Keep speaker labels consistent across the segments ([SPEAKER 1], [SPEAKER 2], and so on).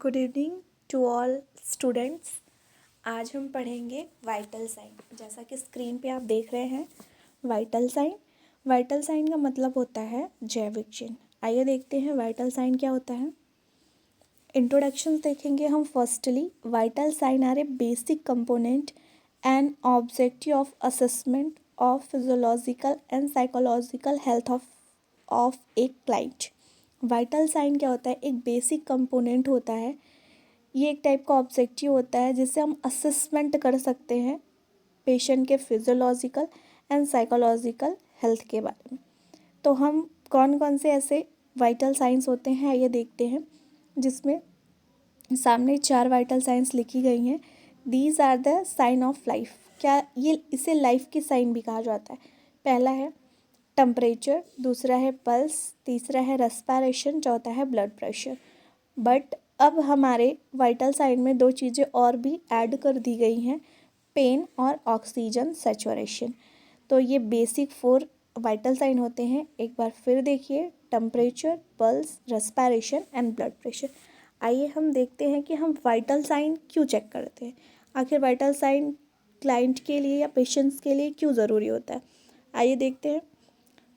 [SPEAKER 1] Good evening to all students. आज हम पढ़ेंगे वाइटल साइन। जैसा कि स्क्रीन पे आप देख रहे हैं वाइटल साइन। वाइटल साइन का मतलब होता है जैविक चिन्ह। आइए देखते हैं वाइटल साइन क्या होता है। इंट्रोडक्शन देखेंगे हम। Firstly, vital sign are a basic component and objective of assessment of physiological and psychological health of a client. Vital sign क्या होता है? एक बेसिक कंपोनेंट होता है। ये एक टाइप का ऑब्जेक्टिव होता है जिससे हम असेसमेंट कर सकते हैं पेशेंट के फिजियोलॉजिकल एंड साइकोलॉजिकल हेल्थ के बारे में। तो हम कौन कौन से ऐसे वाइटल साइंस होते हैं ये देखते हैं, जिसमें सामने 4 वाइटल साइंस लिखी गई हैं। These are the sign of life. क्या ये इसे लाइफ की साइन भी कहा जाता है? पहला है टेम्परेचर, दूसरा है पल्स, तीसरा है रेस्पिरेशन, चौथा है ब्लड प्रेशर। बट अब हमारे वाइटल साइन में 2 चीज़ें और भी ऐड कर दी गई हैं, पेन और ऑक्सीजन सैचुरेशन। तो ये बेसिक 4 वाइटल साइन होते हैं। एक बार फिर देखिए, temperature, pulse, respiration and blood pressure. आइए हम देखते हैं कि हम वाइटल साइन क्यों चेक करते हैं। आखिर वाइटल साइन क्लाइंट के लिए या पेशेंट्स के लिए क्यों ज़रूरी होता है? आइए देखते हैं।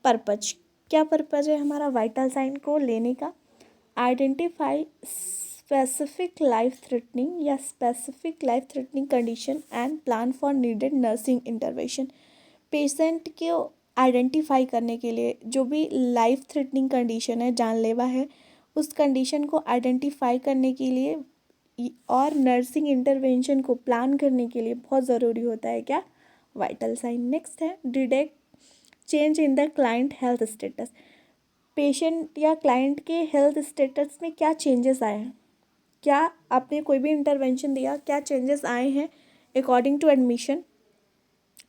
[SPEAKER 1] पर्पज, क्या पर्पज है हमारा वाइटल साइन को लेने का? आइडेंटिफाई स्पेसिफिक लाइफ थ्रेटनिंग या specific life threatening condition and plan for needed nursing intervention. Patient को आइडेंटिफाई करने के लिए जो भी लाइफ थ्रेटनिंग कंडीशन है, जानलेवा है, उस कंडीशन को आइडेंटिफाई करने के लिए और नर्सिंग इंटरवेंशन को प्लान करने के लिए बहुत ज़रूरी होता है क्या? Vital sign. नेक्स्ट है detect change in the client health status. Patient या क्लाइंट के हेल्थ स्टेटस में क्या चेंजेस आए हैं? क्या आपने कोई भी इंटरवेंशन दिया, क्या चेंजेस आए हैं अकॉर्डिंग टू एडमिशन,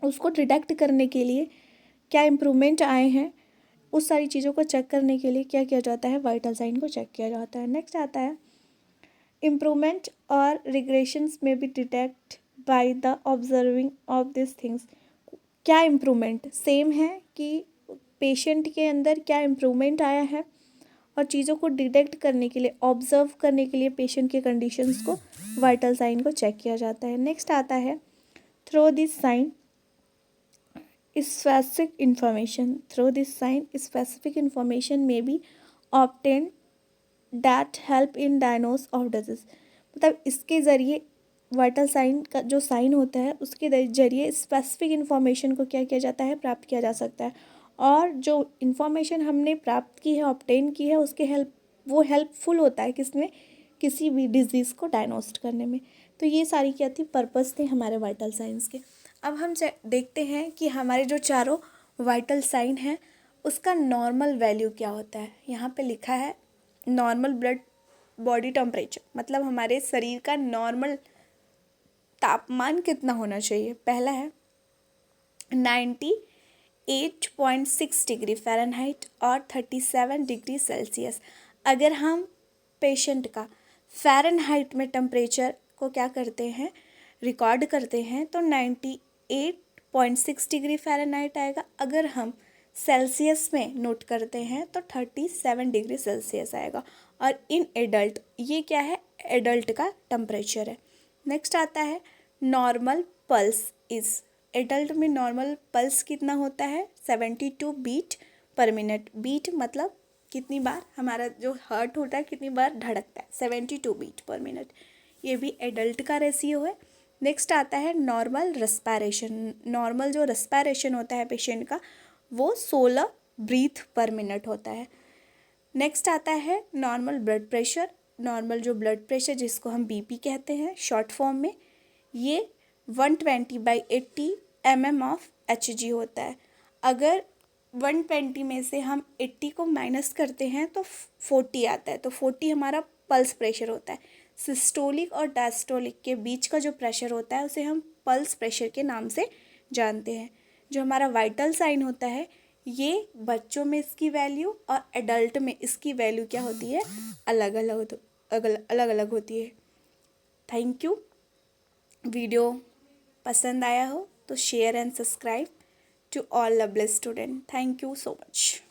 [SPEAKER 1] उसको डिटेक्ट करने के लिए क्या इम्प्रूवमेंट आए हैं, उस सारी चीज़ों को चेक करने के लिए क्या किया जाता है? वाइटल साइन को चेक किया जाता है। नेक्स्ट आता है इम्प्रूवमेंट और रिग्रेशंस में भी detect by the observing of this things. क्या इम्प्रूवमेंट सेम है कि पेशेंट के अंदर क्या इम्प्रूवमेंट आया है, और चीज़ों को डिटेक्ट करने के लिए, ऑब्जर्व करने के लिए पेशेंट के कंडीशंस को, वाइटल साइन को चेक किया जाता है। नेक्स्ट आता है through this sign specific information. Through this sign specific information में be obtain that help in diagnose of disease. मतलब इसके ज़रिए वाइटल साइन का जो साइन होता है उसके जरिए स्पेसिफिक इन्फॉर्मेशन को क्या किया जाता है? प्राप्त किया जा सकता है। और जो इन्फॉर्मेशन हमने प्राप्त की है, ऑब्टेन की है, उसके वो हेल्पफुल होता है किसमें? किसी भी डिजीज़ को डायग्नोस्ट करने में। तो ये सारी क्या थी? पर्पस थे हमारे वाइटल साइंस के। अब हम देखते हैं कि हमारे जो चारों वाइटल साइन हैं उसका नॉर्मल वैल्यू क्या होता है। यहाँ पे लिखा है नॉर्मल ब्लड बॉडी टेम्परेचर, मतलब हमारे शरीर का नॉर्मल तापमान कितना होना चाहिए। पहला है 98.6 डिग्री फ़ारेनहाइट और 37 डिग्री सेल्सियस। अगर हम पेशेंट का फ़ारेनहाइट में टेम्परेचर को क्या करते हैं, रिकॉर्ड करते हैं, तो 98.6 डिग्री फ़ारेनहाइट आएगा। अगर हम सेल्सियस में नोट करते हैं तो 37 डिग्री सेल्सियस आएगा। और इन एडल्ट, ये क्या है? एडल्ट का टेम्परेचर है। नेक्स्ट आता है नॉर्मल पल्स इज़। एडल्ट में नॉर्मल पल्स कितना होता है? 72 बीट पर मिनट। बीट मतलब कितनी बार हमारा जो हार्ट होता है कितनी बार धड़कता है, 72 बीट पर मिनट। ये भी एडल्ट का रेशियो है। नेक्स्ट आता है नॉर्मल रेस्पिरेशन। नॉर्मल जो रेस्पिरेशन होता है पेशेंट का वो 16 ब्रीथ पर मिनट होता है। नेक्स्ट आता है नॉर्मल ब्लड प्रेशर। नॉर्मल जो ब्लड प्रेशर जिसको हम बीपी कहते हैं शॉर्ट फॉर्म में, ये 120/80 mm ऑफ Hg होता है। अगर 120 में से हम 80 को माइनस करते हैं तो 40 आता है, तो 40 हमारा पल्स प्रेशर होता है। सिस्टोलिक और डायस्टोलिक के बीच का जो प्रेशर होता है उसे हम पल्स प्रेशर के नाम से जानते हैं। जो हमारा वाइटल साइन होता है, ये बच्चों में इसकी वैल्यू और एडल्ट में इसकी वैल्यू क्या होती है? अलग अलग होती है। Thank you. वीडियो पसंद आया हो तो share and subscribe to all lovely student. Thank you so much.